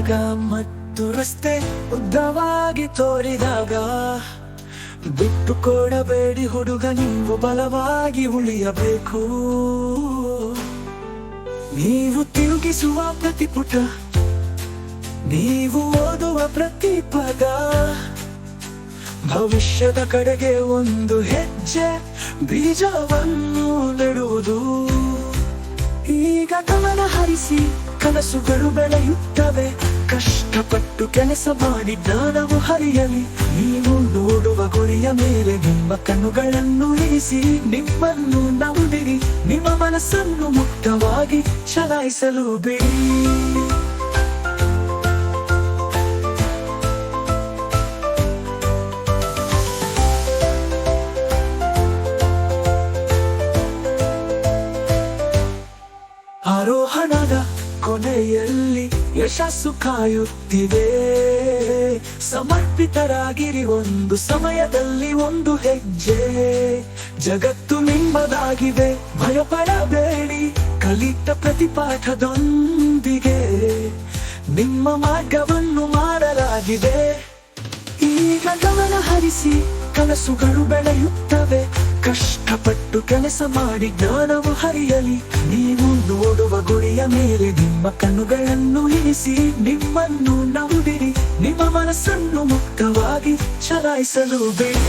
ಮಾರ್ಗ ಮತ್ತು ರಸ್ತೆ ಉದ್ದವಾಗಿ ತೋರಿದಾಗ ಬಿಟ್ಟು ಕೊಡಬೇಡಿ ಹುಡುಗ, ನೀವು ಬಲವಾಗಿ ಉಳಿಯಬೇಕು. ನೀವು ತಿರುಗಿಸುವ ಪ್ರತಿ ಪುಟ, ನೀವು ಓದುವ ಪ್ರತಿ ಪದ, ಭವಿಷ್ಯದ ಕಡೆಗೆ ಒಂದು ಹೆಜ್ಜೆ ಬೀಜವನ್ನು ನೆಡುವುದು. ಈಗ ಗಮನ ಹರಿಸಿ, ಕನಸುಗಳು ಬೆಳೆಯುತ್ತವೆ. ಕಷ್ಟಪಟ್ಟು ಕೆಲಸ ಮಾಡಿ ಜ್ಞಾನವು ಹರಿಯಲಿ. ನೀವು ನೋಡುವ ಗುರಿಯ ಮೇಲೆ ನಿಮ್ಮ ಕಣ್ಣುಗಳನ್ನು ಇರಿಸಿ, ನಿಮ್ಮನ್ನು ನಂಬಿರಿ, ನಿಮ್ಮ ಮನಸ್ಸನ್ನು ಮುಕ್ತವಾಗಿ ಚಲಾಯಿಸಲು ಬಿಡಿ. ಆರೋಹಣದ ಕೊನೆಯಲ್ಲಿ ಯಶಸ್ಸು ಕಾಯುತ್ತಿದೆ. ಸಮರ್ಪಿತರಾಗಿರಿ, ಒಂದು ಸಮಯದಲ್ಲಿ ಒಂದು ಹೆಜ್ಜೆ. ಜಗತ್ತು ನಿಮ್ಮದಾಗಿದೆ, ಭಯಪಡಬೇಡಿ. ಕಲಿತ ಪ್ರತಿಪಾಠದೊಂದಿಗೆ ನಿಮ್ಮ ಮಾರ್ಗವನ್ನು ಮಾಡಲಾಗಿದೆ. ಈಗ ಗಮನ ಹರಿಸಿ, ಕನಸುಗಳು ಬೆಳೆಯುತ್ತವೆ. ಕಷ್ಟಪಟ್ಟು ಕೆಲಸ ಮಾಡಿ ಜ್ಞಾನವು ಹರಿಯಲಿ. ನೀವು ನೋಡುವ ಗುರಿಯ ಮೇಲೆ ನಿಮ್ಮ ಕಣ್ಣುಗಳನ್ನು ಇರಿಸಿ, ನಿಮ್ಮನ್ನು ನಂಬಿರಿ, ನಿಮ್ಮ ಮನಸ್ಸನ್ನು ಮುಕ್ತವಾಗಿ ಚಲಾಯಿಸಲು ಬಿಡಿ.